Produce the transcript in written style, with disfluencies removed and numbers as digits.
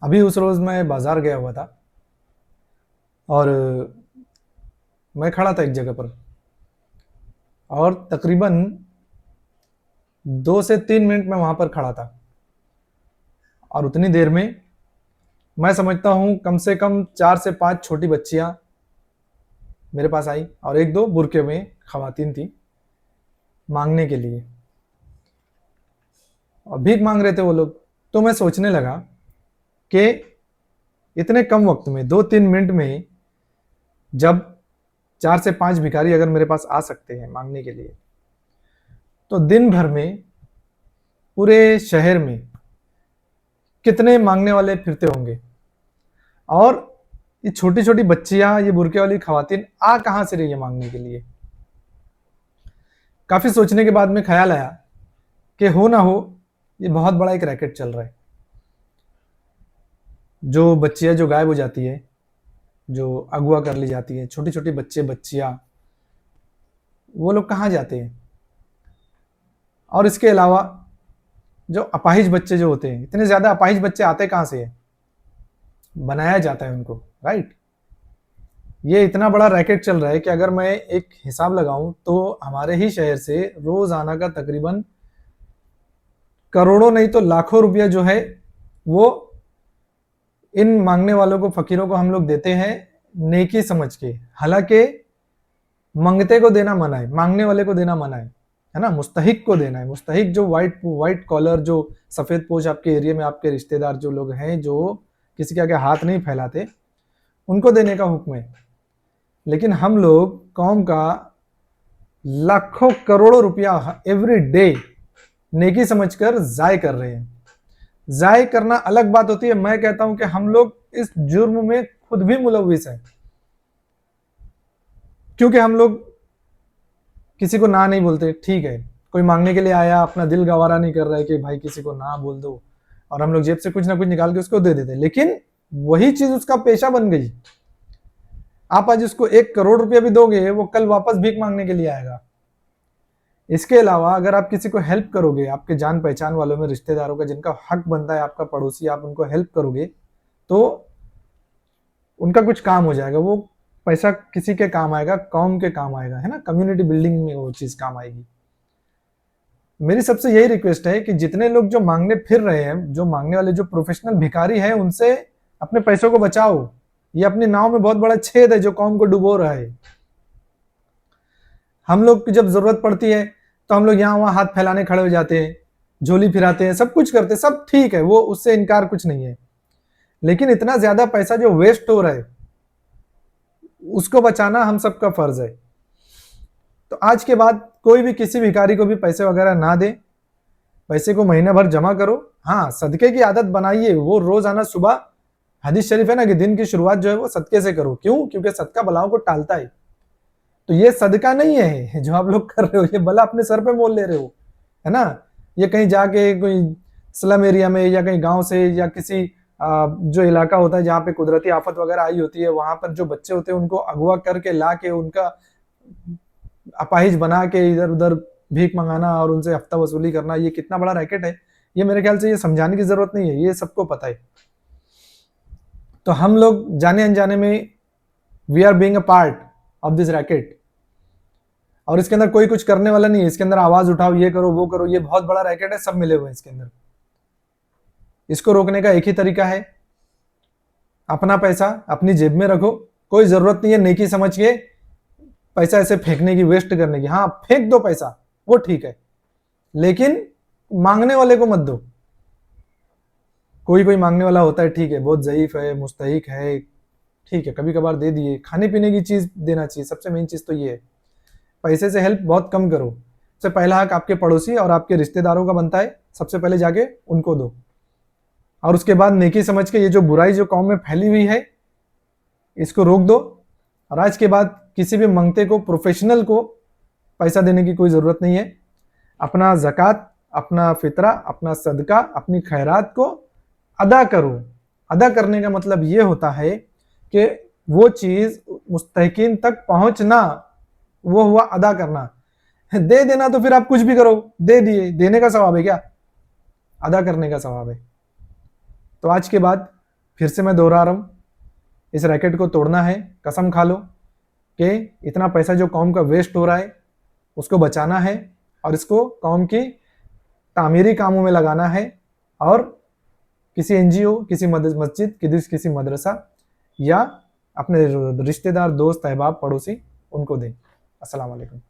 अभी उस रोज़ मैं बाज़ार गया हुआ था और मैं खड़ा था एक जगह पर और तकरीबन 2 से 3 मिनट मैं वहाँ पर खड़ा था और उतनी देर में मैं समझता हूँ कम से कम 4 से 5 छोटी बच्चियाँ मेरे पास आई और 1-2 बुर्के में ख़वातीन थी माँगने के लिए और भीख माँग रहे थे वो लोग। तो मैं सोचने लगा कि इतने कम वक़्त में 2-3 मिनट में जब 4 से 5 भिखारी अगर मेरे पास आ सकते हैं माँगने के लिए, तो दिन भर में पूरे शहर में कितने माँगने वाले फिरते होंगे। और ये छोटी-छोटी बच्चियाँ, ये बुर्के वाली ख़वातीन आ कहाँ से रही है माँगने के लिए? काफ़ी सोचने के बाद में ख़्याल आया कि हो ना हो, ये बहुत बड़ा एक रैकेट चल रहा है। जो बच्चियाँ जो गायब हो जाती है, जो अगवा कर ली जाती है, छोटे-छोटे बच्चे-बच्चियाँ, वो लोग कहाँ जाते हैं? और इसके अलावा जो अपाहिज बच्चे जो होते हैं, इतने ज़्यादा अपाहिज बच्चे आते कहाँ से हैं? बनाया जाता है उनको, राइट? ये इतना बड़ा रैकेट चल रहा है कि अगर मैं एक हिसाब लगाऊँ तो हमारे ही शहर से रोज़ाना का तकरीबन करोड़ों नहीं तो लाखों रुपया जो है, वो इन माँगने वालों को, फ़कीरों को हम लोग देते हैं नेकी समझ के। हालाँकि मंगते को देना मना है, माँगने वाले को देना मना है ना? मुस्तहिक को देना है। मुस्तहिक जो व्हाइट कॉलर, जो सफ़ेद पोश आपके एरिया में आपके रिश्तेदार जो लोग हैं, जो किसी के आगे हाथ नहीं फैलाते, उनको देने का हुक्म है। लेकिन हम लोग कौम का लाखों करोड़ों रुपया एवरी डे नेकी समझकर ज़ाय कर रहे हैं। ज़ाय करना अलग बात होती है, मैं कहता हूं कि हम लोग इस जुर्म में खुद भी मुलविस हैं, क्योंकि हम लोग किसी को ना नहीं बोलते। ठीक है, कोई मांगने के लिए आया, अपना दिल गवारा नहीं कर रहा है कि भाई किसी को ना बोल दो, और हम लोग जेब से कुछ ना कुछ निकाल के उसको दे देते, लेकिन वही चीज उसका पेशा बन गई। आप आज उसको 1 करोड़ रुपया भी दोगे, वो कल वापस भीख मांगने के लिए आएगा। इसके अलावा अगर आप किसी को हेल्प करोगे, आपके जान पहचान वालों में, रिश्तेदारों का जिनका हक बनता है, आपका पड़ोसी, आप उनको हेल्प करोगे तो उनका कुछ काम हो जाएगा। वो पैसा किसी के काम आएगा, कौम के काम आएगा, है ना? कम्युनिटी बिल्डिंग में वो चीज काम आएगी। मेरी सबसे यही रिक्वेस्ट है कि जितने लोग जो मांगने फिर रहे हैं, जो मांगने वाले जो प्रोफेशनल भिखारी हैं, उनसे अपने पैसों को बचाओ। ये अपनी नाव में बहुत बड़ा छेद है जो कौम को डुबो रहा है। हम लोग की जब जरूरत पड़ती है तो हम लोग यहाँ वहां हाथ फैलाने खड़े हो जाते हैं, झोली फिराते हैं, सब कुछ करते हैं, सब ठीक है, वो उससे इनकार कुछ नहीं है। लेकिन इतना ज्यादा पैसा जो वेस्ट हो रहा है, उसको बचाना हम सबका फर्ज है। तो आज के बाद कोई भी किसी भिखारी को भी पैसे वगैरह ना दे, पैसे को महीना भर जमा करो। हाँ, सदके की आदत बनाइए, वो रोजाना सुबह, हदीस शरीफ है ना कि दिन की शुरुआत जो है वो सदके से करो। क्यों? क्योंकि सदका बलाओं को टालता है। तो ये सदका नहीं है जो आप लोग कर रहे हो, ये बला अपने सर पे मोल ले रहे हो, है ना? ये कहीं जाके कोई स्लम एरिया में या कहीं गांव से या किसी जो इलाका होता है जहाँ पे कुदरती आफत वगैरह आई होती है, वहां पर जो बच्चे होते हैं उनको अगवा करके ला के उनका अपाहिज बना के इधर उधर भीख मंगाना और उनसे हफ्ता वसूली करना, ये कितना बड़ा रैकेट है। ये मेरे ख्याल से ये समझाने की जरूरत नहीं है, ये सबको पता है। तो हम लोग जाने अनजाने में we are being a part of this racket, और इसके अंदर कोई कुछ करने वाला नहीं है। इसके अंदर आवाज उठाओ, ये करो, वो करो, ये बहुत बड़ा रैकेट है, सब मिले हुए हैं इसके अंदर। इसको रोकने का एक ही तरीका है, अपना पैसा अपनी जेब में रखो। कोई जरूरत नहीं है नेकी समझ के पैसा ऐसे फेंकने की, वेस्ट करने की। हाँ, फेंक दो पैसा, वो ठीक है, लेकिन मांगने वाले को मत दो। कोई कोई मांगने वाला होता है, ठीक है, बहुत ज़ईफ है, मुस्तहिक है, ठीक है, कभी कभार दे दिए। खाने पीने की चीज देना चाहिए, सबसे मेन चीज तो ये है। पैसे से हेल्प बहुत कम करो। सबसे पहला हक आपके पड़ोसी और आपके रिश्तेदारों का बनता है, सबसे पहले जाके उनको दो, और उसके बाद नेकी समझ के ये जो बुराई जो कौम में फैली हुई है, इसको रोक दो। और आज के बाद किसी भी मंगते को, प्रोफेशनल को पैसा देने की कोई ज़रूरत नहीं है। अपना ज़कात, अपना फितरा, अपना सदका, अपनी खैरात को अदा करो। अदा करने का मतलब ये होता है कि वो चीज़ मुस्तहिकीन तक पहुंचना, वो हुआ अदा करना। दे देना तो फिर आप कुछ भी करो, दे दिए, देने का सवाब है क्या? अदा करने का सवाब है। तो आज के बाद फिर से मैं दोहरा रहा हूँ, इस रैकेट को तोड़ना है। कसम खा लो कि इतना पैसा जो कौम का वेस्ट हो रहा है उसको बचाना है और इसको कौम की तामीरी कामों में लगाना है, और किसी एनजीओ, किसी मस्जिद, किसी मदरसा या अपने रिश्तेदार, दोस्त, अहबाब, पड़ोसी, उनको दें। अस्सलाम वालेकुम।